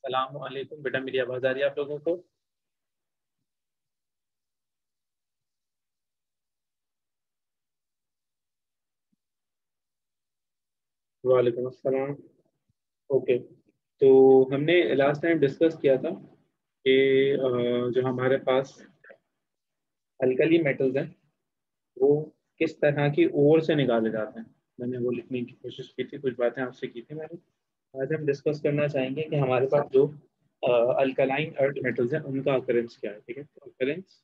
सलाम वालेकुम बेटा, मेरी आवाज़ आ रही है आप लोगों को? वालेकुम अस्सलाम। ओके, तो हमने लास्ट टाइम डिस्कस किया था कि जो हमारे पास अल्कली मेटल्स हैं वो किस तरह की ओर से निकाले जाते हैं। मैंने वो लिखने की कोशिश की थी, कुछ बातें आपसे की थी मैंने। आज हम डिस्कस करना चाहेंगे कि हमारे पास जो अल्कलाइन अर्थ मेटल्स हैं उनका अकरेंस क्या है। ठीक है, तो अकरेंस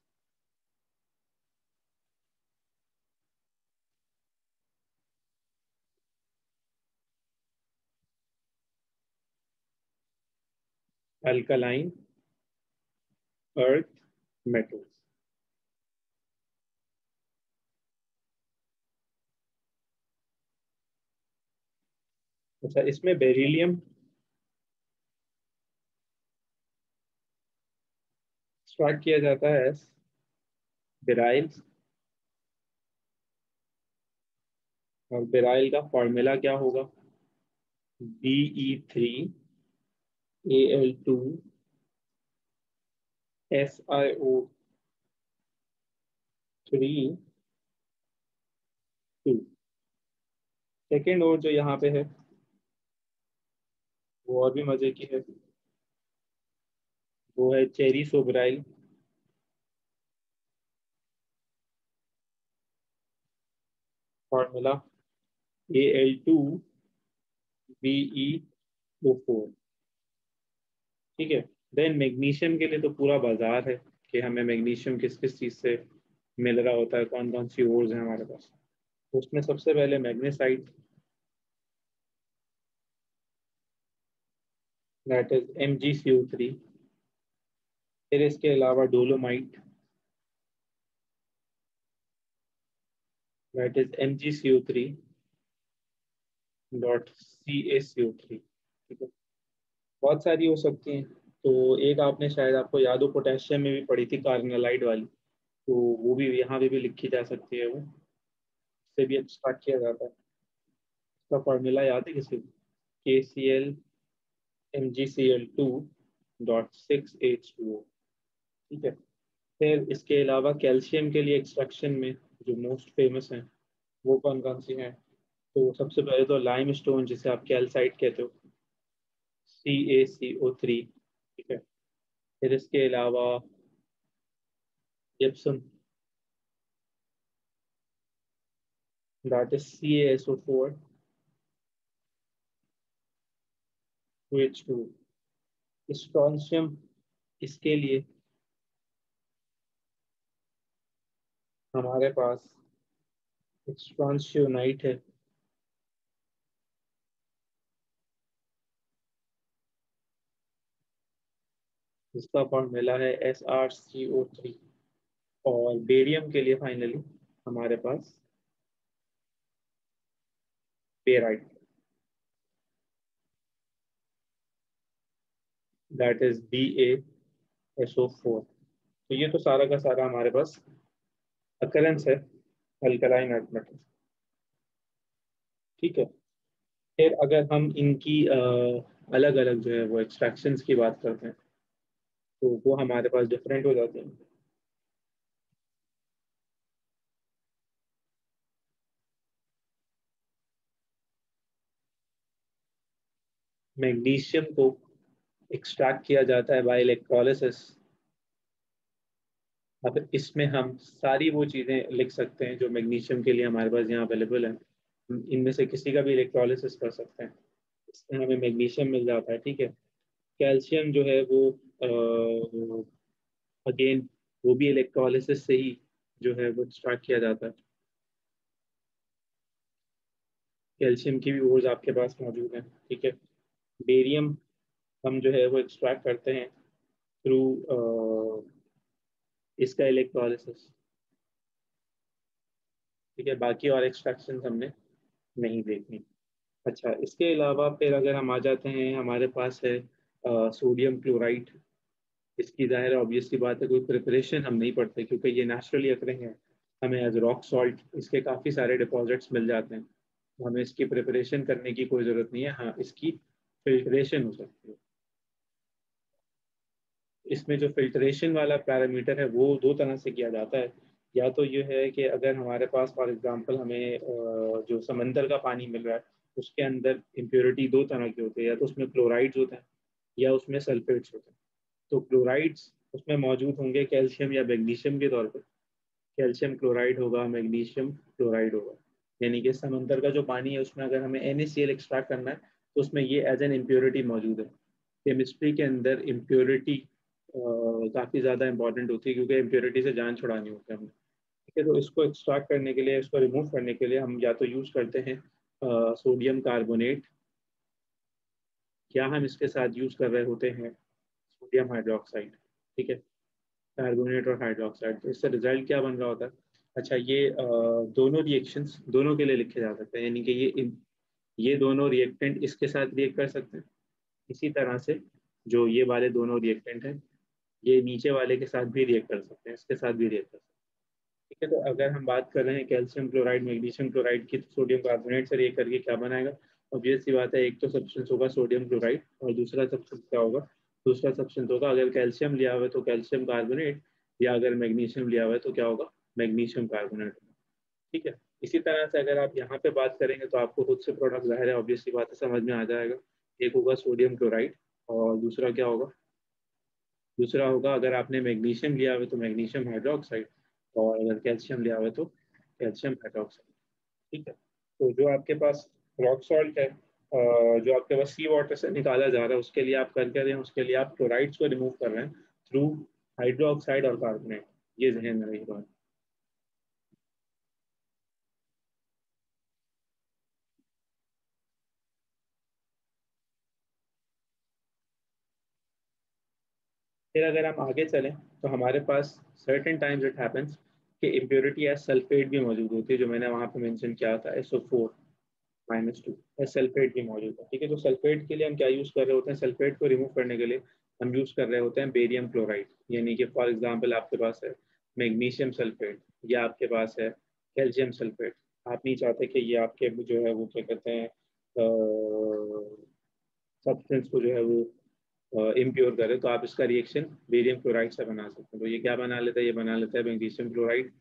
अल्कलाइन अर्थ मेटल्स। अच्छा, इसमें बेरिलियम स्टार्ट किया जाता है एस बेराइल, और बेराइल का फॉर्मूला क्या होगा? Be3Al2SiO2। सेकेंड और जो यहाँ पे है वो और भी मजे की है, वो है चेरी सोब्राइल। Formula Al2BeO4। ठीक है। देन मैग्नीशियम के लिए तो पूरा बाजार है कि हमें मैग्नीशियम किस किस चीज़ से मिल रहा होता है, कौन कौन सी ओर्स हैं हमारे पास। तो उसमें सबसे पहले मैग्नेसाइट, दैट इज MgCO3। फिर इसके अलावा डोलोमाइट, दैट इज MgCO3.CaCO3। ठीक है, बहुत सारी हो सकती हैं। तो एक आपने शायद, आपको याद हो, पोटेशियम में भी पड़ी थी कार्बोनाइट वाली, तो वो भी यहाँ पे भी लिखी जा सकती है। वो इससे भी एक्सट्रैक्ट किया जाता है। उसका फॉर्मूला याद है किसी को? KCl MgCl2.6H2O। ठीक है। फिर इसके अलावा कैल्शियम के लिए एक्सट्रैक्शन में जो मोस्ट फेमस हैं वो कौन कौन सी हैं? तो सबसे पहले तो लाइम स्टोन, जिसे आप कैल्साइट कहते हो, CaCO3। ठीक है। फिर इसके अलावा gypsum, that is CaSO4 2H2। Strontium, इसके लिए हमारे पास स्ट्रॉन्शियोनाइट है, जिसका फॉर्मूला है SrCO3। और बेरियम के लिए फाइनली हमारे पास पेराइट, दैट इज BaSO4। तो ये तो सारा का सारा हमारे पास अकरेंस है अल्कलाइन अर्थ मेटल। ठीक है। फिर अगर हम इनकी अलग अलग जो है वो एक्सट्रैक्शंस की बात करते हैं, तो वो हमारे पास डिफरेंट हो जाते हैं। मैग्नीशियम को एक्सट्रैक्ट किया जाता है बाय इलेक्ट्रोलिसिस। अब इसमें हम सारी वो चीज़ें लिख सकते हैं जो मैग्नीशियम के लिए हमारे पास यहाँ अवेलेबल है। हम इनमें से किसी का भी इलेक्ट्रोलिसिस कर सकते हैं, इसमें हमें मैग्नीशियम मिल जाता है। ठीक है। कैल्शियम जो है वो अगेन वो भी इलेक्ट्रोलिसिस से ही जो है वो एक्सट्रैक्ट किया जाता है। कैल्शियम की भी ओर्स आपके पास मौजूद हैं। ठीक है। बेरियम हम जो है वो एक्सट्रैक्ट करते हैं थ्रू इसका इलेक्ट्रोलिसिस। ठीक है, बाकी और एक्सट्रैक्शन हमने नहीं देखनी। अच्छा, इसके अलावा फिर अगर हम आ जाते हैं, हमारे पास है सोडियम क्लोराइड। इसकी जाहिर ऑब्वियस सी बात है, कोई प्रिपरेशन हम नहीं पढ़ते क्योंकि ये नेचुरली अकरिंग है। हमें एज रॉक सॉल्ट इसके काफ़ी सारे डिपॉजिट्स मिल जाते हैं, तो हमें इसकी प्रिपरेशन करने की कोई ज़रूरत नहीं है। हाँ, इसकी फिल्ट्रेशन हो सकती है। इसमें जो फिल्ट्रेशन वाला पैरामीटर है वो दो तरह से किया जाता है। या तो ये है कि अगर हमारे पास फॉर एग्जांपल हमें जो समंदर का पानी मिल रहा है उसके अंदर इम्प्योरिटी दो तरह की होती है, या तो उसमें क्लोराइड्स होते हैं या उसमें सल्फेट्स होते हैं। तो क्लोराइड्स उसमें मौजूद होंगे कैल्शियम या मैग्नीशियम के तौर पर। कैल्शियम क्लोराइड होगा, मैग्नीशियम क्लोराइड होगा। यानी कि समंदर का जो पानी है उसमें अगर हमें NaCl एक्सट्रैक्ट करना है तो उसमें ये एज एन इम्प्योरिटी मौजूद है। केमिस्ट्री के अंदर इम्प्योरिटी काफ़ी ज़्यादा इंपॉर्टेंट होती है, क्योंकि इम्प्योरिटी से जान छुड़ानी होती है हमें। ठीक है, तो इसको एक्सट्रैक्ट करने के लिए, इसको रिमूव करने के लिए हम या तो यूज़ करते हैं सोडियम कार्बोनेट, या हम इसके साथ यूज़ कर रहे होते हैं सोडियम हाइड्रोक्साइड। ठीक है, कार्बोनेट और हाइड्रोक्साइड। तो इससे रिजल्ट क्या बन रहा होता है? अच्छा, ये दोनों रिएक्शंस दोनों के लिए लिखे जा सकते हैं, यानी कि ये दोनों रिएक्टेंट इसके साथ रिएक्ट कर सकते हैं। इसी तरह से जो ये वाले दोनों रिएक्टेंट हैं ये नीचे वाले के साथ भी रिएक्ट कर सकते हैं, इसके साथ भी रिएक्ट कर सकते हैं। ठीक है, तो अगर हम बात कर रहे हैं कैल्शियम क्लोराइड मैग्नीशियम क्लोराइड की, तो सोडियम कार्बोनेट से रिएक्ट करके क्या बनाएगा? ऑब्वियस सी बात है, एक तो सब्सटेंस होगा सोडियम क्लोराइड और दूसरा सब्सटेंस क्या होगा? दूसरा सब्सटेंस होगा, अगर कैल्शियम लिया हुआ है तो कैल्शियम कार्बोनेट, या अगर मैग्नीशियम लिया हुआ है तो क्या होगा? Magnesium carbonate. ठीक है, इसी तरह से अगर आप यहाँ पे बात करेंगे तो आपको खुद से प्रोडक्ट ज़ाहिर है ऑब्वियसली बात है समझ में आ जाएगा। एक होगा सोडियम क्लोराइड और दूसरा क्या होगा? दूसरा होगा, अगर आपने मैग्नीशियम लिया हुआ है तो मैग्नीशियम हाइड्रोक्साइड, और अगर कैल्शियम लिया हुआ है तो कैल्शियम हाइड्रोक्साइड। ठीक है, तो जो आपके पास रॉक सॉल्ट है, जो आपके पास सी वाटर से निकाला जा रहा है, उसके लिए आप कर रहे हैं, उसके लिए आप क्लोराइड्स को रिमूव कर रहे हैं थ्रू हाइड्रोक्साइड और कार्बोनेट। ये जहन में रही बात। फिर अगर हम आगे चलें तो हमारे पास सर्टेन टाइम्स इट हैपेंस कि इम्प्योरिटी एज सल्फेट भी मौजूद होती है, जो मैंने वहाँ पे मेंशन किया था SO4-2 सल्फेट भी मौजूद है। ठीक है, तो सल्फेट के लिए हम क्या यूज़ कर रहे होते हैं? सल्फेट को रिमूव करने के लिए हम यूज़ कर रहे होते हैं बेरियम क्लोराइड। यानी कि फॉर एग्जांपल आपके पास है मैग्नीशियम सल्फेट या आपके पास है कैल्शियम सल्फेट। आप नहीं चाहते कि ये आपके जो है वो क्या कहते हैं सब्सटेंस को जो है वो इम्प्योर करे, तो आप इसका रिएक्शन बेरियम क्लोराइड से बना सकते हैं। तो ये क्या बना लेता है? ये बना लेता है मैग्नीशियम क्लोराइड,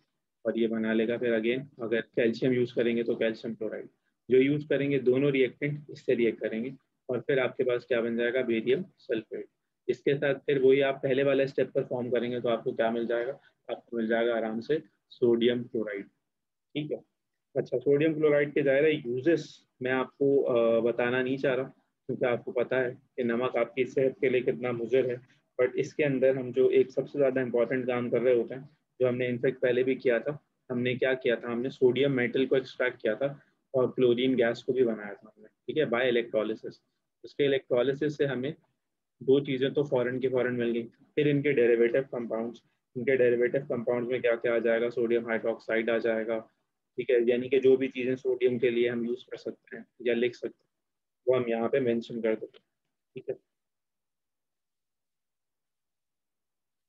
और ये बना लेगा फिर अगेन अगर कैल्शियम यूज़ करेंगे तो कैल्शियम क्लोराइड। जो यूज़ करेंगे दोनों रिएक्टेंट इससे रिएक्ट करेंगे, और फिर आपके पास क्या बन जाएगा? Barium sulphate. इसके साथ फिर वही आप पहले वाले स्टेप पर फॉर्म करेंगे तो आपको क्या मिल जाएगा? आपको मिल जाएगा आराम से सोडियम क्लोराइड। ठीक है, अच्छा, सोडियम क्लोराइड के ज़ाहिर यूजेस मैं आपको बताना नहीं चाह रहा, क्योंकि आपको पता है कि नमक आपकी सेहत के लिए कितना मुज़र है। बट इसके अंदर हम जो एक सबसे ज़्यादा इंपॉर्टेंट काम कर रहे होते हैं, जो हमने इनफेक्ट पहले भी किया था, हमने क्या किया था? हमने सोडियम मेटल को एक्सट्रैक्ट किया था और क्लोरीन गैस को भी बनाया था हमने। ठीक है, बाय इलेक्ट्रोलिसिस। उसके इलेक्ट्रोलिसिस से हमें दो चीज़ें तो फॉरेन की फॉरेन मिल गई। फिर इनके डेरिवेटिव कंपाउंड्स, इनके डेरिवेटिव कंपाउंड्स में क्या क्या आ जाएगा? सोडियम हाइड्रोक्साइड आ जाएगा। ठीक है, यानी कि जो भी चीज़ें सोडियम के लिए हम यूज़ कर सकते हैं या लिख सकते हैं वो हम यहाँ पे मेंशन कर देते हैं। ठीक है,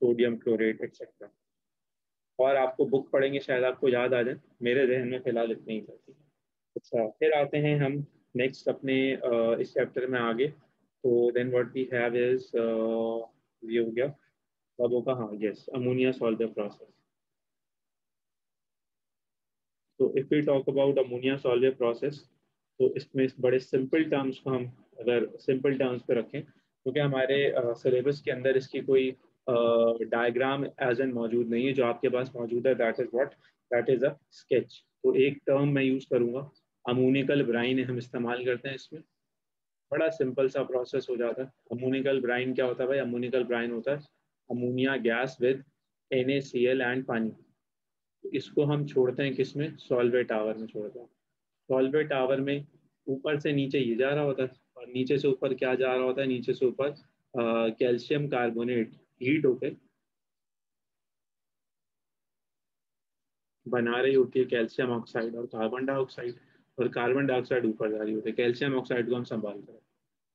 सोडियम क्लोरेट एक्सेट्रा। और आपको बुक पढ़ेंगे शायद आपको याद आ जाए, मेरे जहन में फिलहाल इतनी ही था। अच्छा, फिर आते हैं हम नेक्स्ट अपने इस चैप्टर में आगे। तो then what we have is ये हो गया बाबू का, हाँ यस, अमोनिया सॉल्वर प्रोसेस। तो if we talk about ammonia Solvay process, तो इसमें इस बड़े सिंपल टर्म्स को हम अगर सिंपल टर्म्स पे रखें, क्योंकि हमारे सिलेबस के अंदर इसकी कोई डायग्राम एज एन मौजूद नहीं है। जो आपके पास मौजूद है that is what, that is a sketch. तो एक टर्म मैं यूज करूंगा, अमोनिकल ब्राइन हम इस्तेमाल करते हैं इसमें। बड़ा सिंपल सा प्रोसेस हो जाता है। अमोनिकल ब्राइन क्या होता है भाई? अमोनिकल ब्राइन होता है ammonia gas with NaCl and पानी। तो इसको हम छोड़ते हैं किसमें? सॉल्वेट टावर में छोड़ते हैं। सॉल्वेट टावर में ऊपर से नीचे ये जा रहा होता है, और नीचे से ऊपर क्या जा रहा होता है? नीचे से ऊपर कैल्शियम कार्बोनेट हीट होके बना रही होती है कैल्शियम ऑक्साइड और कार्बन डाइऑक्साइड, और कार्बन डाइऑक्साइड ऊपर जा रही होती है। कैल्शियम ऑक्साइड को हम संभालते हैं।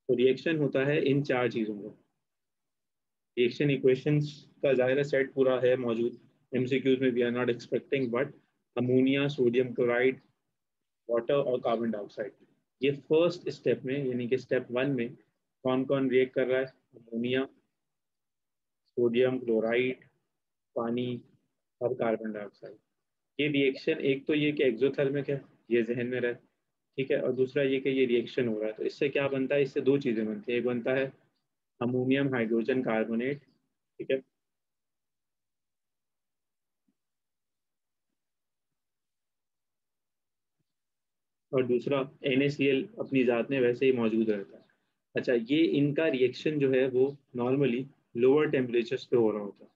तो रिएक्शन होता है इन चार चीज़ों का। रिएक्शन इक्वेशंस का ज़ाहिर सेट पूरा है मौजूद, MCQs में we are not expecting, but ammonia, sodium chloride, water और कार्बन डाइऑक्साइड, ये फर्स्ट स्टेप में यानी कि स्टेप 1 में कौन कौन रिएक्ट कर रहा है? अमोनिया, सोडियम क्लोराइड, पानी और कार्बन डाइऑक्साइड। ये रिएक्शन, एक तो ये कि एक्सोथर्मिक है, ये जहन में रहे, ठीक है, और दूसरा ये कि ये रिएक्शन हो रहा है, तो इससे क्या बनता है, इससे दो चीजें बनती है। एक बनता है अमोनियम हाइड्रोजन कार्बोनेट, ठीक है, और दूसरा NaCl अपनी जात में वैसे ही मौजूद रहता है। अच्छा, ये इनका रिएक्शन जो है वो नॉर्मली लोअर टेम्परेचर्स पे हो रहा होता है।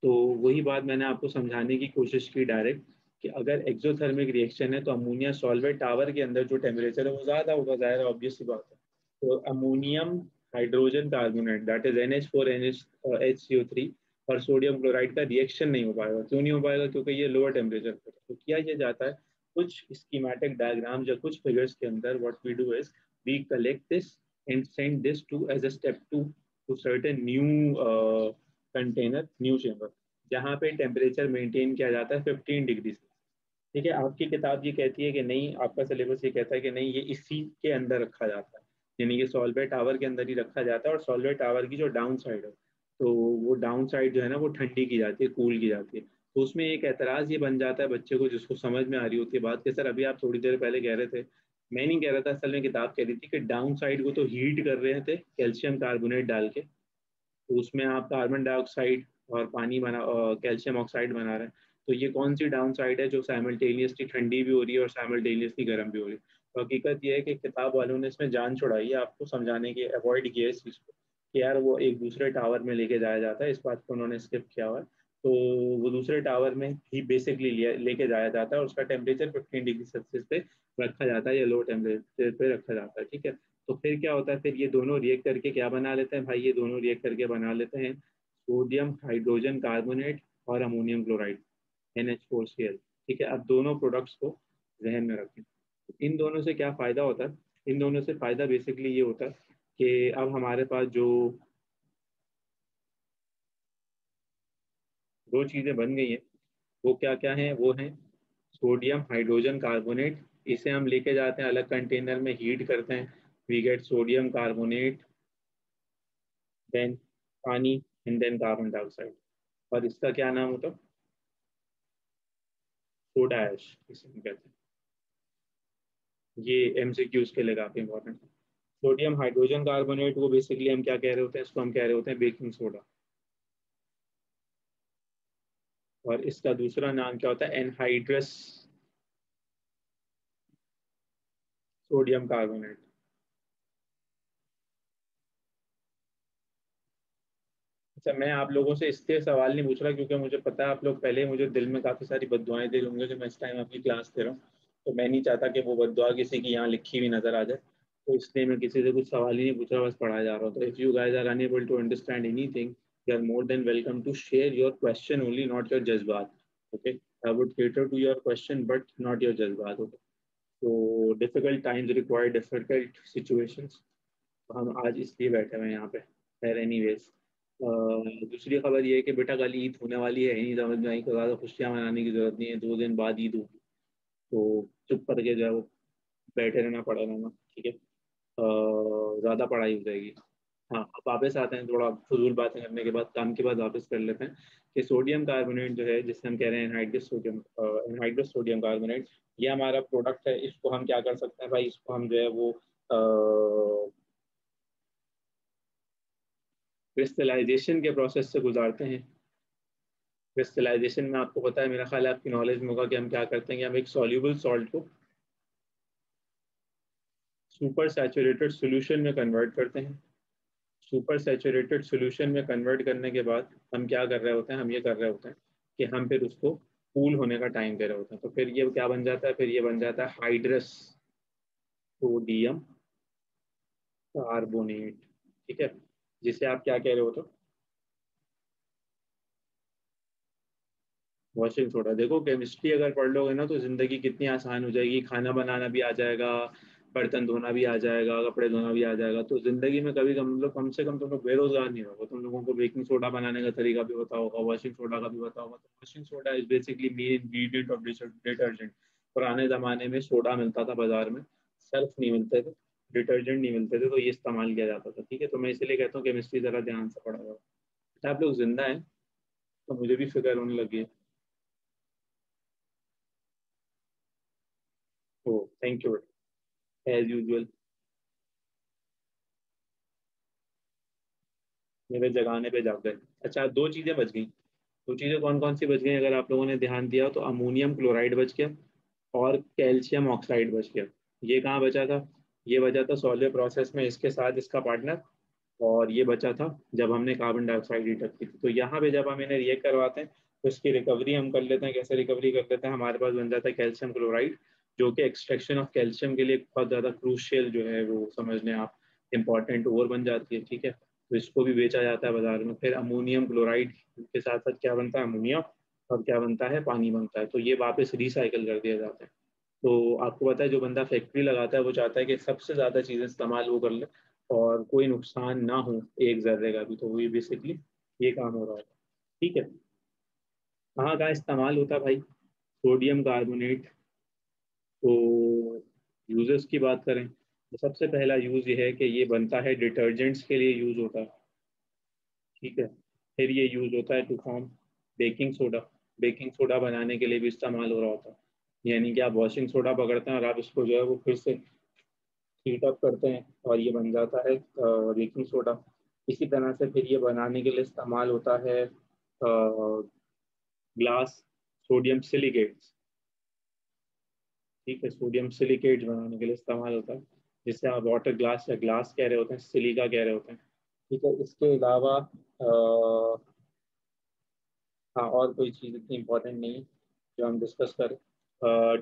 तो वही बात मैंने आपको समझाने की कोशिश की डायरेक्ट, कि अगर एक्सोथर्मिक रिएक्शन है तो अमोनिया सॉल्वेट टावर के अंदर जो टेम्परेचर है वो ज़्यादा होगा, ज़ाहिर है, ऑब्वियस सी बात है। तो ammonium hydrogen carbonate, that is NH4 NH HCO3 और सोडियम क्लोराइड का रिएक्शन नहीं हो पाएगा। क्यों नहीं हो पाएगा? क्योंकि ये लोअर टेम्परेचर पर है। तो किया ये जाता है कुछ स्कीमेटिक डायग्राम या कुछ फिगर्स के अंदर, what we do is we collect this and send this to as a step to certain new container, new chamber, जहाँ पे टेम्परेचर मेंटेन किया जाता है 15 डिग्री से। ठीक है, आपकी किताब ये कहती है कि नहीं, आपका सिलेबस ये कहता है कि नहीं, ये इसी के अंदर रखा जाता है, यानी कि सॉल्वेट टावर के अंदर ही रखा जाता है, और सॉल्वेट टावर की जो डाउन साइड है, तो वो डाउन साइड जो है ना वो ठंडी की जाती है, कूल की जाती है। तो उसमें एक एतराज ये बन जाता है बच्चे को, जिसको समझ में आ रही होती है बात, कि सर अभी आप थोड़ी देर पहले कह रहे थे, मैं नहीं कह रहा था, असल में किताब कह रही थी कि डाउन साइड को तो हीट कर रहे थे कैल्शियम कार्बोनेट डाल के, तो उसमें आप कार्बन डाइऑक्साइड और पानी बना, कैल्शियम ऑक्साइड बना रहे हैं। तो ये कौन सी डाउन साइड है जो साइमल्टेनियसली ठंडी भी हो रही है और साइमल्टेनियसली गर्म भी हो रही है? तो हकीकत ये है कि किताब वालों ने इसमें जान छुड़ाई है, आपको समझाने की, अवॉइड किया है इस चीज़ को, कि यार वो एक दूसरे टावर में लेके जाया जाता है, इस बात को उन्होंने स्किप किया हुआ है। तो वो दूसरे टावर में ही बेसिकली लेके जाया जाता है, और उसका टेम्परेचर 15 डिग्री सेल्सियस पे रखा जाता है, या लो टेम्परेचर पे रखा जाता है, ठीक है। तो फिर क्या होता है, फिर ये दोनों रिएक्ट करके क्या बना लेते हैं भाई, ये दोनों रिएक्ट करके बना लेते हैं सोडियम हाइड्रोजन कार्बोनेट और अमोनियम क्लोराइड, NH4Cl। ठीक है, अब दोनों प्रोडक्ट्स को जहन में रखें। इन दोनों से क्या फायदा होता है? इन दोनों से फायदा बेसिकली ये होता है कि अब हमारे पास जो दो चीजें बन गई हैं, वो क्या क्या हैं? वो हैं सोडियम हाइड्रोजन कार्बोनेट, इसे हम लेके जाते हैं अलग कंटेनर में, हीट करते हैं, we get sodium carbonate, then पानी, एंड देन कार्बन डाइऑक्साइड। और इसका क्या नाम होता है? सोडा ऐश, इसे हम कहते हैं। ये MCQs के लिए काफी इंपॉर्टेंट है। सोडियम हाइड्रोजन कार्बोनेट को बेसिकली हम क्या कह रहे होते हैं? इसको हम कह रहे होते हैं बेकिंग सोडा। और इसका दूसरा नाम क्या होता है? Anhydrous sodium carbonate. अच्छा, मैं आप लोगों से इसलिए सवाल नहीं पूछ रहा क्योंकि मुझे पता है आप लोग पहले ही मुझे दिल में काफी सारी बददुआएं दे होंगे कि मैं इस टाइम आपकी क्लास दे रहा हूँ, तो मैं नहीं चाहता कि वो बददुआ किसी की यहाँ लिखी हुई नजर आ जाए। तो इसलिए मैं किसी से कुछ सवाल ही नहीं पूछ रहा, बस पढ़ाया जा रहा हूँ। तो if you guys are unable to understand anything, you are more than welcome to share your question only, not your जज्बात। Okay, I would cater to your question but not your जज्बात। ओके, तो difficult times require difficult situations, तो हम आज इसलिए बैठे हुए हैं यहाँ पे। खैर एनीवेज, दूसरी खबर ये है कि बेटा कल ईद होने वाली है, नहीं समझ में आई, तो ज़्यादा खुशियाँ मनाने की जरूरत नहीं है, 2 दिन बाद ईद होगी, तो चुप करके जो है वो बैठे रहना पड़ेगा ना, ठीक है। ज़्यादा पढ़ाई हो जाएगी। हाँ, अब वापस आते हैं, थोड़ा फजूल बातें करने के बाद, काम के बाद वापस कर लेते हैं, कि सोडियम कार्बोनेट जो है, जिसे हम कह रहे हैं एनहाइड्रस सोडियम कार्बोनेट, ये हमारा प्रोडक्ट है। इसको हम क्या कर सकते हैं भाई, इसको हम जो है वो क्रिस्टलाइजेशन के प्रोसेस से गुजारते हैं। क्रिस्टलाइजेशन में आपको पता है, मेरा ख्याल है आपकी नॉलेज में होगा, कि हम क्या करते हैं कि हम एक सॉल्यूबल सॉल्ट को सुपर सैचुरेटेड सॉल्यूशन में कन्वर्ट करते हैं। सुपर सैचुरेटेड सॉल्यूशन में कन्वर्ट करने के बाद हम क्या कर रहे होते हैं, हम ये कर रहे होते हैं कि हम फिर उसको कूल होने का टाइम दे रहे होते हैं। तो फिर ये क्या बन जाता है? फिर ये बन जाता है हाइड्रस सोडियम कार्बोनेट, ठीक है, जिसे आप क्या कह रहे हो? तो वॉशिंग सोडा। देखो, केमिस्ट्री अगर पढ़ लोगे ना तो जिंदगी कितनी आसान हो जाएगी, खाना बनाना भी आ जाएगा, बर्तन धोना भी आ जाएगा, कपड़े धोना भी आ जाएगा। तो जिंदगी में कभी कम मतलब कम से कम तुम लोग बेरोजगार नहीं रहोगे, तुम लोगों को बेकिंग सोडा बनाने का तरीका भी पता होगा, वॉशिंग सोडा का भी पता होगा। तो washing soda is basically main ingredient of detergent. पुराने जमाने में सोडा मिलता था बाजार में, सर्फ नहीं मिलते थे, डिटर्जेंट नहीं मिलते थे, तो ये इस्तेमाल किया जाता था, ठीक है। तो मैं इसलिए कहता हूँ केमिस्ट्री जरा ध्यान से पढ़ा जाओ। आप लोग जिंदा हैं तो मुझे भी फिक्र होने लगी है। ओ थैंक यू, एज यूजुअल मेरे जगाने पे जाग गए। अच्छा, दो चीजें बच गई। दो चीजें कौन कौन सी बच गई अगर आप लोगों ने ध्यान दिया हो? तो अमोनियम क्लोराइड बच गया और कैल्शियम ऑक्साइड बच गया। ये कहाँ बचा था? ये बचा था सॉल्वे प्रोसेस में इसके साथ इसका पार्टनर। और ये बचा था जब हमने कार्बन डाइऑक्साइड हीट अप की थी। तो यहाँ पे जब हम इन्हें रिएक्ट करवाते हैं तो इसकी रिकवरी हम कर लेते हैं। कैसे रिकवरी कर लेते हैं? हमारे पास बन जाता है कैल्शियम क्लोराइड, जो कि एक्सट्रैक्शन ऑफ कैल्शियम के लिए बहुत ज़्यादा क्रूशियल जो है वो समझ लें आप, इंपॉर्टेंट ओर बन जाती है। ठीक है, तो इसको भी बेचा जाता है बाजार में। फिर अमोनियम क्लोराइड के साथ साथ क्या बनता है? अमोनिया। और क्या बनता है? पानी बनता है। तो ये वापस रिसाइकल कर दिया जाता है। तो आपको पता है जो बंदा फैक्ट्री लगाता है वो चाहता है कि सबसे ज़्यादा चीज़ें इस्तेमाल वो कर ले और कोई नुकसान ना हो एक जर्रे का भी। तो वही बेसिकली ये काम हो रहा है। ठीक है, कहाँ कहाँ इस्तेमाल होता है भाई? Sodium carbonate. तो यूजेस की बात करें तो सबसे पहला यूज ये है कि ये बनता है डिटर्जेंट्स के लिए यूज होता है। ठीक है, फिर ये यूज होता है to form baking soda. Baking soda बनाने के लिए भी इस्तेमाल हो रहा होता है। यानी कि आप वॉशिंग सोडा पकड़ते हैं और आप इसको जो है वो फिर से हीट अप करते हैं और ये बन जाता है बेकिंग सोडा। इसी तरह से फिर ये बनाने के लिए इस्तेमाल होता है ग्लास सोडियम सिलिकेट्स। ठीक है, सोडियम सिलिकेट्स बनाने के लिए इस्तेमाल होता है, जिससे आप वाटर ग्लास या ग्लास कह रहे होते हैं, सिलिका कह रहे होते हैं। ठीक है, इसके अलावा हाँ और कोई चीज़ इतनी इंपॉर्टेंट नहीं है जो हम डिस्कस करें।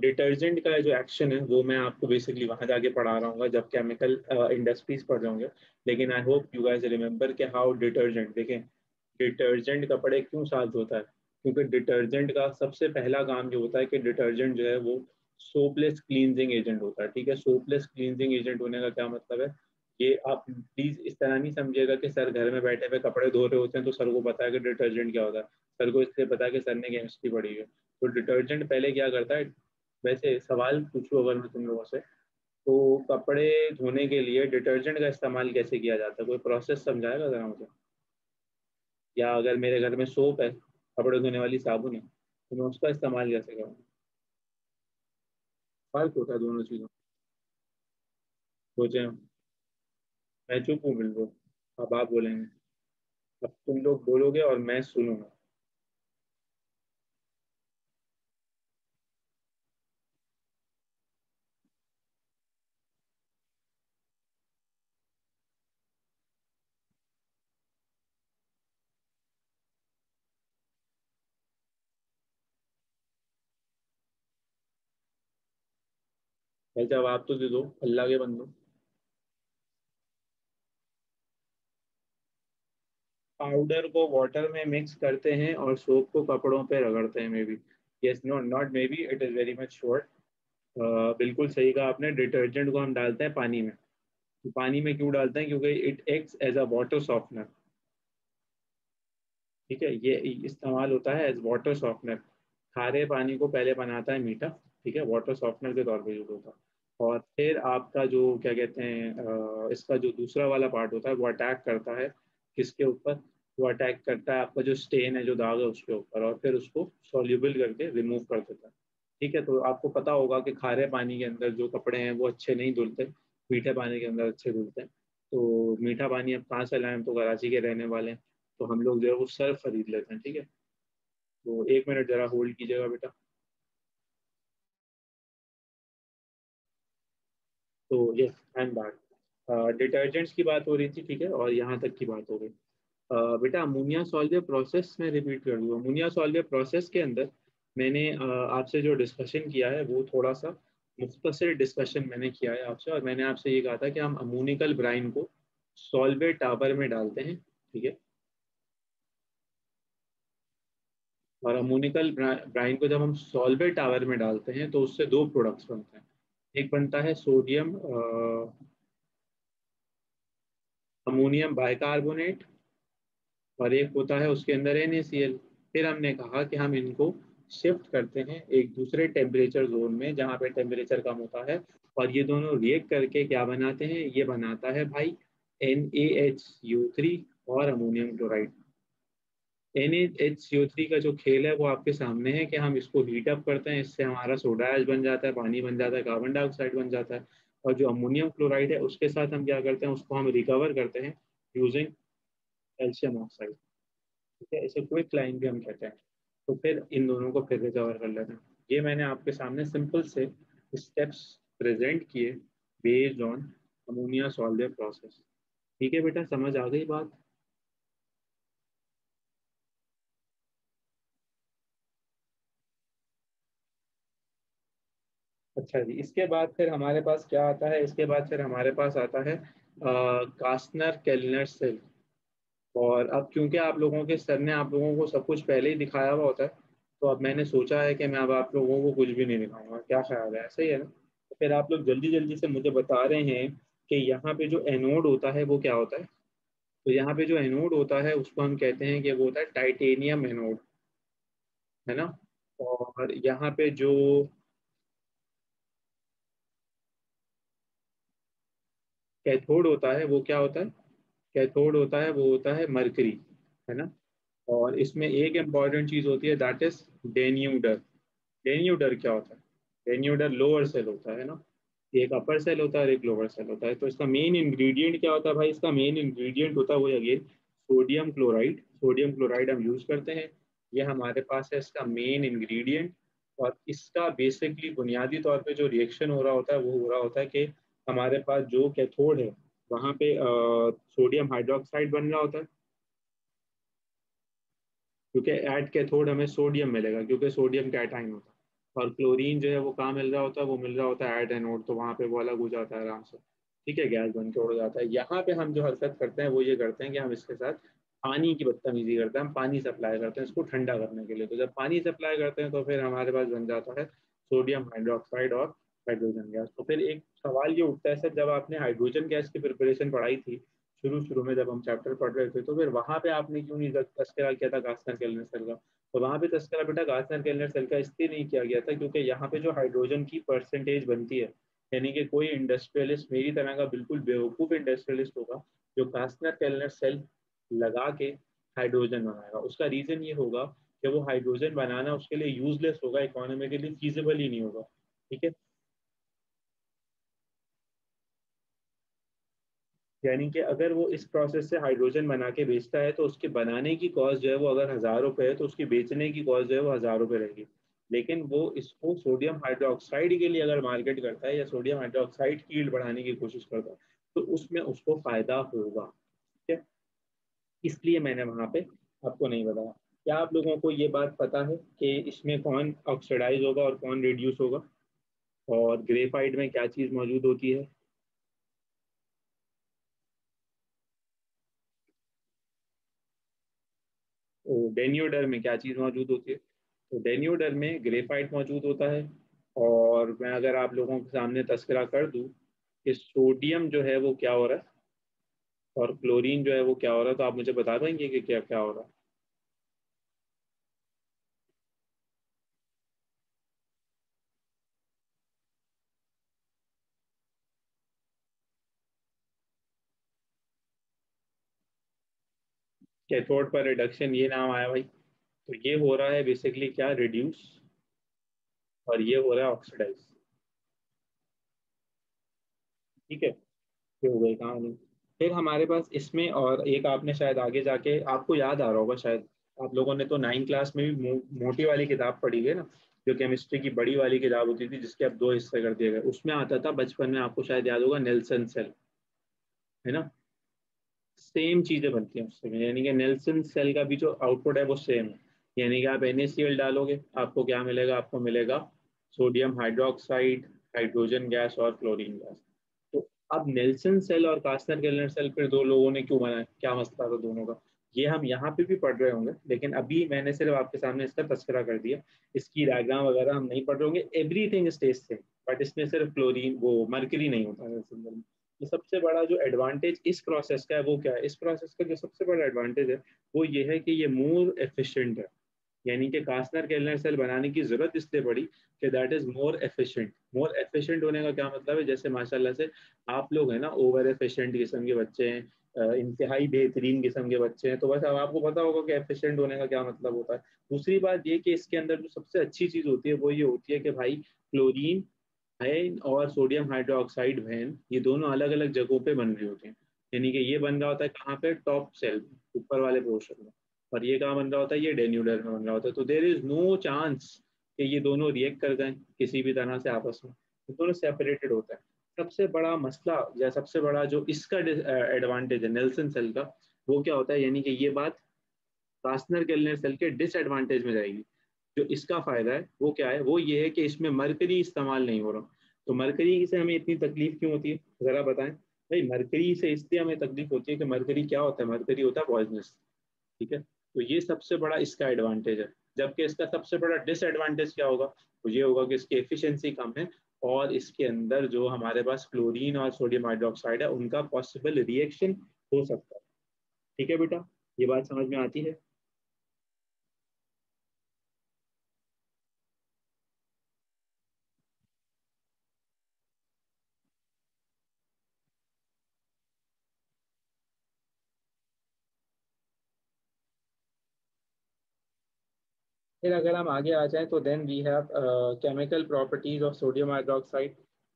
डिटर्जेंट का जो एक्शन है वो मैं आपको बेसिकली वहाँ जाके पढ़ा रहा हूँ जब केमिकल इंडस्ट्रीज पढ़ जाऊंगे। लेकिन I hope you guys remember कि हाउ डिटर्जेंट, देखें डिटर्जेंट कपड़े क्यों साफ धोता है? क्योंकि डिटर्जेंट का सबसे पहला काम जो होता है कि डिटर्जेंट जो है वो सोपलेस क्लींजिंग एजेंट होता है। ठीक है, सोपलेस क्लींजिंग एजेंट होने का क्या मतलब है? ये आप प्लीज इस तरह नहीं समझिएगा कि सर घर में बैठे हुए कपड़े धो रहे होते हैं तो सर को पता है कि डिटर्जेंट क्या होता है। सर को इसलिए पता है कि सर ने केमिस्ट्री पढ़ी है। तो डिटर्जेंट पहले क्या करता है? वैसे सवाल पूछूं अगर मैं तुम लोगों से, तो कपड़े धोने के लिए डिटर्जेंट का इस्तेमाल कैसे किया जाता है? कोई प्रोसेस समझाएगा जरा मुझे? या अगर मेरे घर में सोप है, कपड़े धोने वाली साबुन है, तो मैं उसका इस्तेमाल कैसे करूँ? फर्क होता है दोनों चीज़ों में। सोचे हम। मैं चुप हूँ बिल्कुल, अब आप बोलेंगे। अब तुम लोग बोलोगे और मैं सुनूंगा। भाई जवाब तो दे दो अल्लाह के बंदो। पाउडर को वाटर में मिक्स करते हैं और सोप को कपड़ों पे रगड़ते हैं, maybe. Yes, no not maybe, it is very much sure. बिल्कुल सही कहा आपने। डिटर्जेंट को हम डालते हैं पानी में। तो पानी में क्यों डालते हैं? क्योंकि it acts as a water softener. ठीक है, ये इस्तेमाल होता है एज वाटर सॉफ्टनर। खारे पानी को पहले बनाता है मीठा। ठीक है, वाटर सॉफ्टनर के तौर पे यूज होता है। और फिर आपका जो क्या कहते हैं इसका जो दूसरा वाला पार्ट होता है वो अटैक करता है किसके ऊपर? वो अटैक करता है आपका जो स्टेन है, जो दाग है उसके ऊपर, और फिर उसको सॉल्युबल करके रिमूव कर देता है। ठीक है, तो आपको पता होगा कि खारे पानी के अंदर जो कपड़े हैं वो अच्छे नहीं धुलते, मीठे पानी के अंदर अच्छे धुलते हैं। तो मीठा पानी अब कहाँ से लाएं? हम तो कराची के रहने वाले हैं। तो हम लोग जो है वो सर्फ खरीद लेते हैं। ठीक है, तो एक मिनट जरा होल्ड कीजिएगा बेटा। तो ये आई एम बैक। डिटर्जेंट्स की बात हो रही थी, ठीक है, और यहाँ तक की बात हो गई। बेटा अमोनिया सॉल्वे प्रोसेस में रिपीट कर दूँ। अमोनिया सॉल्वे प्रोसेस के अंदर मैंने आपसे जो डिस्कशन किया है वो थोड़ा सा मुख्तसर डिस्कशन मैंने किया है आपसे। और मैंने आपसे ये कहा था कि हम अमोनिकल ब्राइन को सॉल्वे टावर में डालते हैं। ठीक है, और अमोनिकल ब्राइन को जब हम सॉल्वे टावर में डालते हैं तो उससे दो प्रोडक्ट्स बनते हैं। एक बनता है सोडियम अमोनियम बाइकार्बोनेट, और एक होता है उसके अंदर NaCl। फिर हमने कहा कि हम इनको शिफ्ट करते हैं एक दूसरे टेम्परेचर जोन में जहाँ पे टेम्परेचर कम होता है, और ये दोनों रिएक्ट करके क्या बनाते हैं? ये बनाता है भाई NaHO3 और अमोनियम क्लोराइड। NaHCO3 का जो खेल है वो आपके सामने है कि हम इसको हीट अप करते हैं, इससे हमारा सोडा ऐश बन जाता है, पानी बन जाता है, कार्बन डाइऑक्साइड बन जाता है। और जो अमोनियम क्लोराइड है उसके साथ हम क्या करते हैं, उसको हम रिकवर करते हैं यूजिंग कैल्शियम ऑक्साइड। ठीक है, इसे क्विक लाइन भी हम कहते हैं। तो फिर इन दोनों को फिर रिकवर कर लेते हैं। ये मैंने आपके सामने सिंपल से स्टेप्स प्रेजेंट किए based on ammonia solvent process. ठीक है बेटा, समझ आ गई बात? अच्छा जी, इसके बाद फिर हमारे पास क्या आता है, इसके बाद फिर हमारे पास आता है कास्टनर केल्नर सेल। और अब क्योंकि आप लोगों के सर ने आप लोगों को सब कुछ पहले ही दिखाया हुआ होता है, तो अब मैंने सोचा है कि मैं अब आप लोगों को कुछ भी नहीं दिखाऊंगा। क्या ख्याल है, ऐसा ही है ना? तो फिर आप लोग जल्दी जल्दी से मुझे बता रहे हैं कि यहाँ पे जो एनोड होता है वो क्या होता है। तो यहाँ पे जो एनोड होता है उसको हम कहते हैं कि वो होता है टाइटेनियम एनोड, है ना? और यहाँ पे जो कैथोड होता है वो क्या होता है? कैथोड होता है वो होता है मरकरी, है ना? और इसमें एक इम्पॉर्टेंट चीज होती है, दैट इज डेन्यूडर। डेन्यूडर क्या होता है? डेन्यूडर लोअर सेल होता है ना? एक अपर सेल होता है और एक लोअर सेल होता है। तो इसका मेन इंग्रेडिएंट क्या होता है भाई? इसका मेन इंग्रेडिएंट होता है वो again sodium chloride. Sodium chloride हम यूज करते हैं, ये हमारे पास है इसका मेन इंग्रेडिएंट। और इसका बेसिकली बुनियादी तौर पे जो रिएक्शन हो रहा होता है वो हो रहा होता है कि हमारे पास जो कैथोड है वहाँ पे सोडियम हाइड्रोक्साइड बन रहा होता है, क्योंकि ऐट कैथोड हमें सोडियम मिलेगा क्योंकि सोडियम कैटाइन होता है। और क्लोरीन जो है वो कहाँ मिल रहा होता है? वो मिल रहा होता है ऐट एनोड, तो वहाँ पे वो अलग हो जाता है आराम से। ठीक है, गैस बन के उड़ जाता है। यहाँ पे हम जो हरकत करते हैं वो ये करते हैं कि हम इसके साथ पानी की बदतमीजी करते हैं, हम पानी सप्लाई करते हैं इसको ठंडा करने के लिए। तो जब पानी सप्लाई करते हैं तो फिर हमारे पास बन जाता है सोडियम हाइड्रोक्साइड और हाइड्रोजन गैस। तो फिर एक सवाल ये उठता है सर, जब आपने हाइड्रोजन गैस की प्रिपरेशन पढ़ाई थी शुरू शुरू में जब हम चैप्टर पढ़ रहे थे, तो फिर वहां पे आपने क्यों नहीं तस्करा किया था गार्सनर केल्नर सेल का? तो वहां पे तस्करा बेटा गार्सनर केल्नर सेल का इसलिए नहीं किया गया था क्योंकि यहाँ पे जो हाइड्रोजन की परसेंटेज बनती है, यानी कि कोई इंडस्ट्रियलिस्ट मेरी तरह का बिल्कुल बेवकूफ इंडस्ट्रियलिस्ट होगा जो गार्सनर केल्नर सेल लगा के हाइड्रोजन बनाएगा, उसका रीजन ये होगा कि वो हाइड्रोजन बनाना उसके लिए यूजलेस होगा, इकोनॉमिकली फीजिबल ही नहीं होगा। ठीक है, यानी कि अगर वो इस प्रोसेस से हाइड्रोजन बना के बेचता है तो उसके बनाने की कॉस्ट जो है वो अगर 1,000 रुपये है तो उसकी बेचने की कॉस्ट जो है वो 1,000 रुपये रहेगी। लेकिन वो इसको सोडियम हाइड्रोक्साइड के लिए अगर मार्केट करता है या सोडियम हाइड्रोक्साइड की यील्ड बढ़ाने की कोशिश करता है तो उसमें उसको फायदा होगा। ठीक है, इसलिए मैंने वहां पे आपको नहीं बताया। क्या आप लोगों को ये बात पता है कि इसमें कौन ऑक्सीडाइज होगा और कौन रिड्यूस होगा, और ग्रेफाइट में क्या चीज मौजूद होती है? तो डेन्यूडर में क्या चीज़ मौजूद होती है? तो डेन्यूडर में ग्रेफाइट मौजूद होता है। और मैं अगर आप लोगों के सामने तस्करा कर दूं कि सोडियम जो है वो क्या हो रहा है और क्लोरीन जो है वो क्या हो रहा है, तो आप मुझे बता देंगे कि क्या क्या हो रहा है? कैथोड पर रिडक्शन ये नाम आया भाई। तो ये हो रहा है बेसिकली क्या, रिड्यूस, और ये हो रहा है ऑक्सीडाइज। ठीक है, ये हो गई कहानी। फिर हमारे पास इसमें और एक आपने शायद आगे जाके आपको याद आ रहा होगा शायद, आप लोगों ने तो 9 क्लास में भी मोटी वाली किताब पढ़ी है ना, जो केमिस्ट्री की बड़ी वाली किताब होती थी जिसके अब दो हिस्से कर दिए गए, उसमें आता था बचपन में, आपको शायद याद होगा, नेल्सन सेल, है ना? सेम चीजें बनती हैं उससे, यानी कि नेल्सन सेल का भी जो आउटपुट है वो सेम है। यानी कि आप NaCl डालोगे आपको क्या मिलेगा? आपको मिलेगा सोडियम हाइड्रोक्साइड, हाइड्रोजन गैस और क्लोरीन गैस। तो अब नेल्सन सेल और कास्टर गेलर सेल फिर दो लोगों ने क्यों बनाया, क्या मसला था दोनों का? ये हम यहाँ पे भी पढ़ रहे होंगे, लेकिन अभी मैंने सिर्फ आपके सामने इसका तस्करा कर दिया। इसकी डायग्राम वगैरह हम नहीं पढ़ रहे होंगे, एवरीथिंग स्टेज सेम। बट इसमें सिर्फ क्लोरीन वो मरकरी नहीं होता है नेल्सन सेल में। ये सबसे बड़ा जो एडवांटेज इस प्रोसेस का है वो क्या है? इस प्रोसेस का जो सबसे बड़ा एडवांटेज है वो ये है कि ये मोर एफिशिएंट है। यानी कि कास्नर केलनर सेल बनाने की जरूरत इसलिए पड़ी कि that is more efficient. More efficient होने का क्या मतलब है? जैसे माशाल्लाह से आप लोग हैं ना, ओवर एफिशिएंट किस्म के बच्चे हैं, इंतहाई बेहतरीन किस्म के बच्चे हैं। तो बस अब आपको पता होगा कि एफिशिएंट होने का क्या मतलब होता है। दूसरी बात ये कि इसके अंदर जो सबसे अच्छी चीज होती है वो ये होती है कि भाई क्लोरीन वैन और सोडियम हाइड्रोक्साइड वैन ये दोनों अलग अलग जगहों पे बन रहे होते हैं। यानी कि ये बन रहा होता है कहाँ पे, टॉप सेल, ऊपर वाले पोर्शन में। और ये कहाँ बन रहा होता है, ये डेन्यूलर में बन रहा होता है। तो देर इज नो चांस कि ये दोनों रिएक्ट कर जाएं किसी भी तरह से आपस में। ये दोनों सेपरेटेड होता है। सबसे बड़ा मसला या सबसे बड़ा जो इसका एडवांटेज है नेल्सन सेल का, वो क्या होता है, यानी कि ये बात कास्टनर केल्नर सेल के डिसएडवांटेज में जाएगी। जो इसका फायदा है वो क्या है, वो ये है कि इसमें मरकरी इस्तेमाल नहीं हो रहा। तो मरकरी से हमें इतनी तकलीफ क्यों होती है, जरा बताएं भाई। मरकरी से इसलिए हमें तकलीफ होती है कि मरकरी क्या होता है, मरकरी होता है पॉइजनस। ठीक है, तो ये सबसे बड़ा इसका एडवांटेज है। जबकि इसका सबसे बड़ा डिसएडवांटेज क्या होगा, तो ये होगा कि इसकी एफिशिएंसी कम है, और इसके अंदर जो हमारे पास क्लोरीन और सोडियम हाइड्रोक्साइड है उनका पॉसिबल रिएक्शन हो सकता है। ठीक है बेटा, ये बात समझ में आती है। फिर अगर हम आगे आ जाएं तो then we have chemical properties of sodium hydroxide.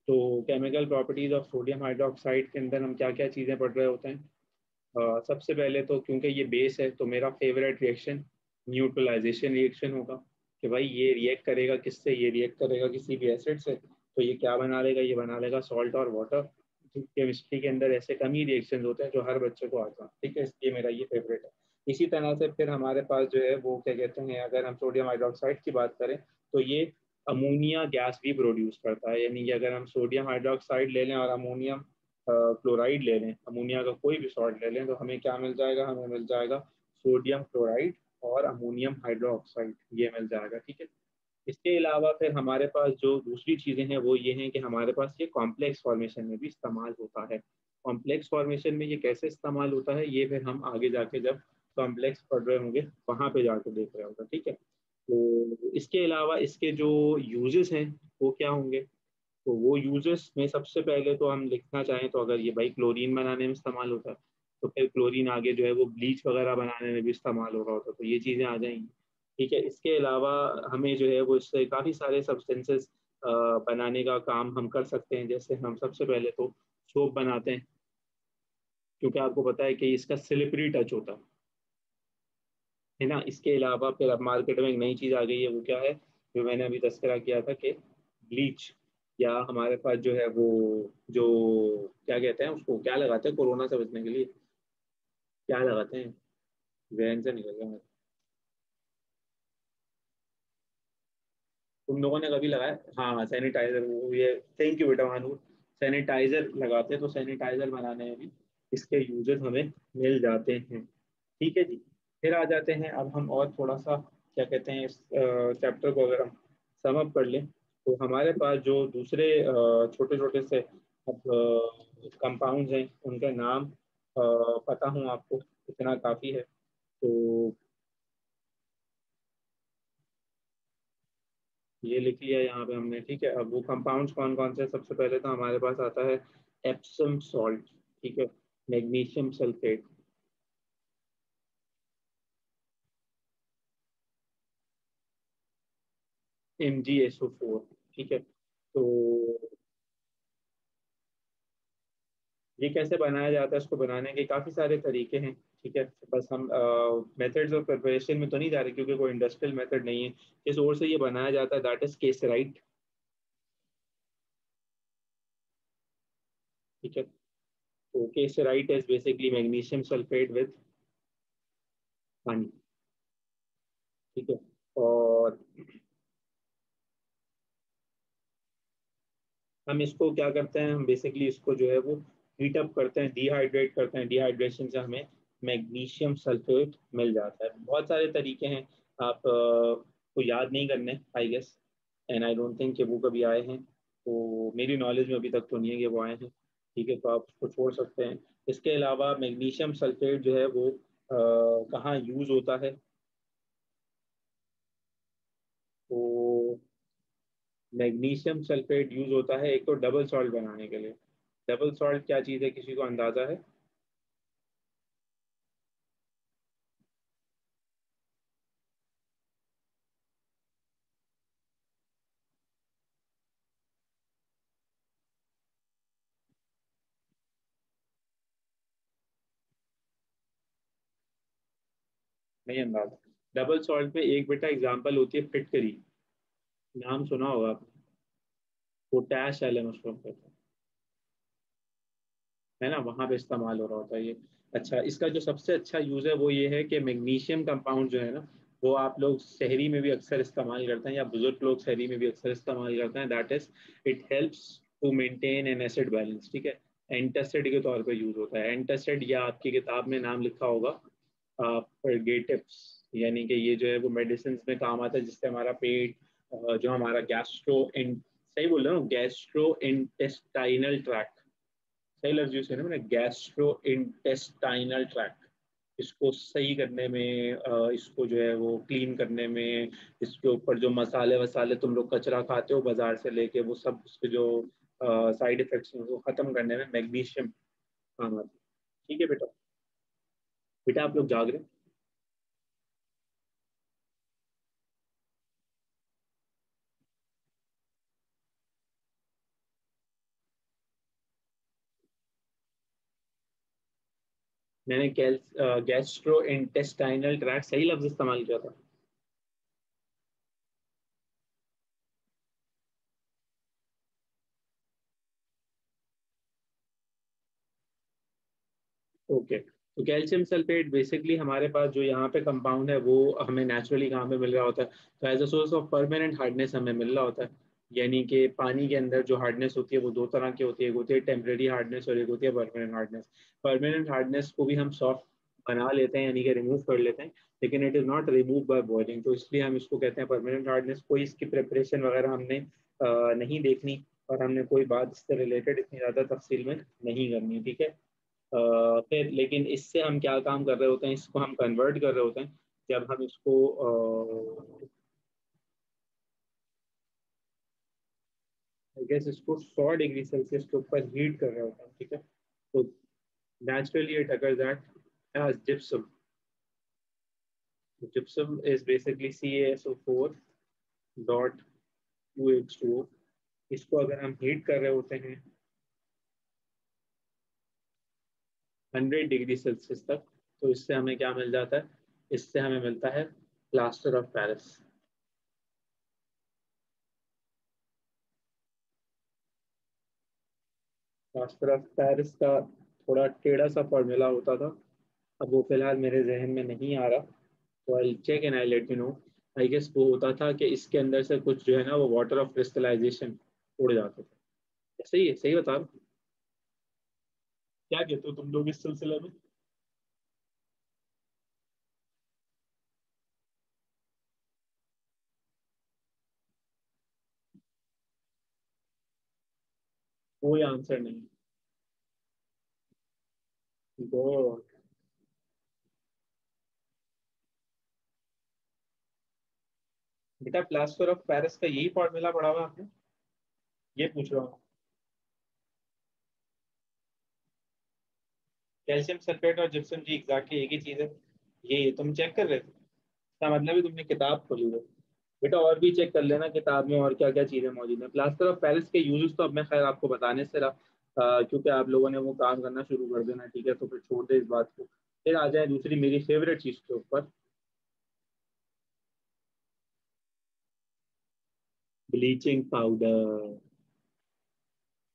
तो chemical properties of sodium hydroxide के अंदर हम क्या क्या चीज़ें पढ़ रहे होते हैं। सबसे पहले तो क्योंकि ये बेस है तो मेरा फेवरेट रिएक्शन न्यूट्रलाइजेशन रिएक्शन होगा। कि भाई ये रिएक्ट करेगा किससे, ये रिएक्ट करेगा किसी भी एसिड से, तो ये क्या बना लेगा, ये बना लेगा सॉल्ट और वाटर। केमिस्ट्री के अंदर ऐसे कम ही रिएक्शन होते हैं जो हर बच्चे को आता है, ठीक है, इसलिए मेरा ये फेवरेट है। इसी तरह से फिर हमारे पास जो है वो क्या कहते हैं, अगर हम सोडियम हाइड्रोक्साइड की बात करें तो ये अमोनिया गैस भी प्रोड्यूस करता है। यानी कि अगर हम सोडियम हाइड्रोक्साइड ले लें और अमोनियम क्लोराइड ले लें, अमोनिया का कोई भी सॉल्ट ले लें, तो हमें क्या मिल जाएगा, हमें मिल जाएगा सोडियम क्लोराइड और अमोनियम हाइड्रोक्साइड, ये मिल जाएगा। ठीक है, इसके अलावा फिर हमारे पास जो दूसरी चीज़ें हैं वो ये हैं कि हमारे पास ये कॉम्प्लेक्स फॉर्मेशन में भी इस्तेमाल होता है। कॉम्प्लेक्स फॉर्मेशन में ये कैसे इस्तेमाल होता है, ये फिर हम आगे जाके जब कॉम्प्लेक्स पढ़ रहे होंगे वहाँ पे जाके देख रहे होंगे। ठीक है, तो इसके अलावा इसके जो यूजेस हैं वो क्या होंगे, तो वो यूजेस में सबसे पहले तो हम लिखना चाहें तो अगर ये भाई क्लोरीन बनाने में इस्तेमाल होता है, तो फिर क्लोरीन आगे जो है वो ब्लीच वगैरह बनाने में भी इस्तेमाल हो रहा होता है, तो ये चीज़ें आ जाएंगी। ठीक है, इसके अलावा हमें जो है वो इससे काफ़ी सारे सब्सटेंसेस बनाने का काम हम कर सकते हैं। जैसे हम सबसे पहले तो सोप बनाते हैं, क्योंकि आपको पता है कि इसका स्लिपरी टच होता है ना। इसके अलावा फिर अब मार्केट में एक नई चीज़ आ गई है, वो क्या है, जो मैंने अभी तस्करा किया था कि ब्लीच, या हमारे पास जो है वो जो क्या कहते हैं उसको, क्या लगाते हैं कोरोना से बचने के लिए, क्या लगाते हैं, वैन से निकल गया मैं। तुम लोगों ने कभी लगाया, हाँ हाँ सैनिटाइजर, वो ये थैंक यू बेटा महानूर। सैनिटाइजर लगाते हैं, तो सैनिटाइजर बनाने में भी इसके यूजेस हमें मिल जाते हैं। ठीक है जी। फिर आ जाते हैं, अब हम और थोड़ा सा क्या कहते हैं इस चैप्टर को अगर हम सम अप कर लें, तो हमारे पास जो दूसरे छोटे छोटे से अब कंपाउंड्स हैं उनके नाम पता हूँ आपको, इतना काफ़ी है। तो ये लिख लिया यहाँ पे हमने। ठीक है, अब वो कंपाउंड्स कौन कौन से, सबसे पहले तो हमारे पास आता है एप्सम सॉल्ट। ठीक है, मैग्नीशियम सल्फेट, MgSO4। ठीक है, तो ये कैसे बनाया जाता है, इसको बनाने के काफ़ी सारे तरीके हैं। ठीक है, बस हम मेथड्स ऑफ प्रिपरेशन में तो नहीं जा रहे क्योंकि कोई इंडस्ट्रियल मेथड नहीं है। किस ओर से ये बनाया जाता है, दैट इज केसराइट। ठीक है, तो kieserite is basically magnesium sulphate with पानी। ठीक है, और हम इसको क्या करते हैं, हम बेसिकली इसको जो है वो हीट अप करते हैं, डिहाइड्रेट करते हैं। डिहाइड्रेशन से हमें मैग्नीशियम सल्फेट मिल जाता है। बहुत सारे तरीके हैं, आप को याद नहीं करने I guess, and I don't think कि वो कभी आए हैं, तो मेरी नॉलेज में अभी तक तो नहीं है कि वो आए हैं। ठीक है, तो आप उसको छोड़ सकते हैं। इसके अलावा मैग्नीशियम सल्फेट जो है वो कहाँ यूज़ होता है, तो मैग्नीशियम सल्फेट यूज़ होता है एक तो डबल सॉल्ट बनाने के लिए। डबल सॉल्ट क्या चीज़ है, किसी को अंदाज़ा है। नहीं अंदाजा। डबल सॉल्ट में एक बेटा एग्जांपल होती है फिटकरी, नाम सुना होगा आपने, पोटैश एलएम उसको हम कहते हैं, है ना, वहां पे इस्तेमाल हो रहा होता है ये। अच्छा, इसका जो सबसे अच्छा यूज है वो ये है कि मैग्नीशियम कंपाउंड जो है ना, वो आप लोग शहरी में भी अक्सर इस्तेमाल करते हैं, या बुजुर्ग लोग शहरी में भी अक्सर इस्तेमाल करते हैं। That is, it helps to maintain an acid balance, ठीक है। एंटासिड के तौर पे यूज होता है एंटासिड, या आपकी किताब में नाम लिखा होगा पर्गेटिव्स, यानी कि ये जो है वो मेडिसिन में काम आता है, जिससे हमारा पेट, जो हमारा गैस्ट्रो इन, सही बोल रहा हूँ, गैस्ट्रो इंटेस्टाइनल ट्रैक्ट, सही लफ्ज यूज करना मैंने, गैस्ट्रो इंटेस्टाइनल ट्रैक्ट, इसको सही करने में, इसको जो है वो क्लीन करने में, इसके ऊपर जो मसाले वसाले तुम लोग कचरा खाते हो बाजार से लेके, वो सब उसके जो साइड इफेक्ट्स हैं वो खत्म करने में मैग्नीशियम काम आता है। ठीक है बेटा, बेटा आप लोग जाग रहे हैं? मैंने गैस्ट्रो इंटेस्टाइनल ट्रैक्ट सही लफ्ज इस्तेमाल किया था। ओके, तो कैल्शियम सल्फेट बेसिकली हमारे पास जो यहाँ पे कंपाउंड है वो हमें नेचुरली कहाँ पे मिल रहा होता है, तो as a source of permanent hardness हमें मिल रहा होता है। यानी कि पानी के अंदर जो हार्डनेस होती है वो दो तरह की होती है, एक होती है टेम्परेरी हार्डनेस और एक होती है परमानेंट हार्डनेस। परमानेंट हार्डनेस को भी हम सॉफ्ट बना लेते हैं, यानी कि रिमूव कर लेते हैं, लेकिन it is not remove by boiling, तो इसलिए हम इसको कहते हैं परमानेंट हार्डनेस। कोई इसकी प्रिपरेशन वगैरह हमने नहीं देखनी, और हमने कोई बात इससे रिलेटेड इतनी ज़्यादा तफसील में नहीं करनी, ठीक है। फिर लेकिन इससे हम क्या काम कर रहे होते हैं, इसको हम कन्वर्ट कर रहे होते हैं, जब हम इसको आई गेस इसको 100 डिग्री सेल्सियस के ऊपर हीट कर रहे होते हैं, ठीक है। तो naturally it occurs that as gypsum. Gypsum is basically CaSO4 dot 2H2O। इसको अगर हम हीट कर रहे होते हैं 100 डिग्री सेल्सियस तक, तो इससे हमें क्या मिल जाता है, इससे हमें मिलता है plaster of Paris. Plaster of Paris का थोड़ा टेढ़ा सा फॉर्मूला होता था, अब वो फिलहाल मेरे जहन में नहीं आ रहा, तो I check and I let you know. I guess वो होता था कि इसके अंदर से कुछ जो है ना वो वाटर ऑफ क्रिस्टलाइजेशन उड़ जाते थे। सही है, सही बता रहा हूँ? क्या कहते हो तुम लोग इस सिलसिले में? कोई आंसर नहीं। गॉड। बेटा प्लास्टर ऑफ पेरिस का यही फॉर्मूला पढ़ा हुआ आपने? ये पूछ रहा हूँ। कैल्शियम सल्फेट और जिप्सम जी एग्जैक्टली एक ही चीज है। ये तुम चेक कर रहे थे, इसका मतलब है तुमने किताब खोली है। बेटा और भी चेक कर लेना किताब में और क्या क्या चीजें मौजूद है। प्लास्टर ऑफ पेरिस के यूजेस तो अब मैं खैर आपको बताने से रहा, क्योंकि आप लोगों ने वो काम करना शुरू कर देना, ठीक है, तो फिर छोड़ दे इस बात को। फिर आ जाए दूसरी मेरी फेवरेट चीज के ऊपर, bleaching powder.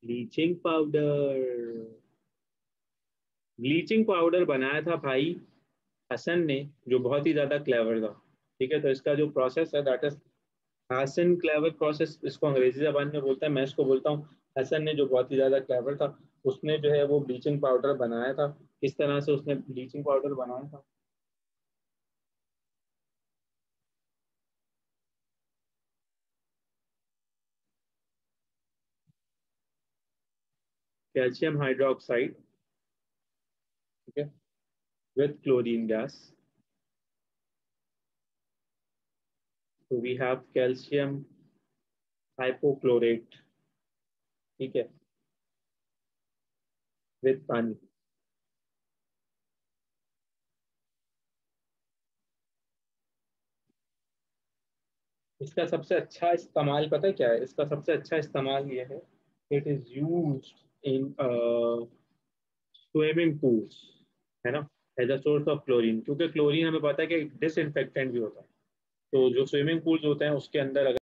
Bleaching powder, bleaching powder बनाया था भाई हसन ने, जो बहुत ही ज्यादा क्लेवर था, ठीक है। तो इसका जो प्रोसेस है that is Hasenclever process, इसको अंग्रेजी जबान में बोलते हैं, मैं इसको बोलता हूँ हसन ने, जो बहुत ही ज्यादा क्लेवर था, उसने जो है वो ब्लीचिंग पाउडर बनाया था। किस तरह से उसने ब्लीचिंग पाउडर बनाया था? कैल्शियम हाइड्रोक्साइड, ठीक है, विथ क्लोरीन गैस। तो वी हैव कैल्शियम हाइपोक्लोरेट, ठीक है, विथ पानी। इसका सबसे अच्छा इस्तेमाल पता है क्या है? इसका सबसे अच्छा इस्तेमाल ये है, it is used in swimming pools, है ना, as a source of chlorine, क्योंकि क्लोरीन हमें पता है कि डिसइंफेक्टेंट भी होता है। तो जो स्विमिंग पूल्स होते हैं उसके अंदर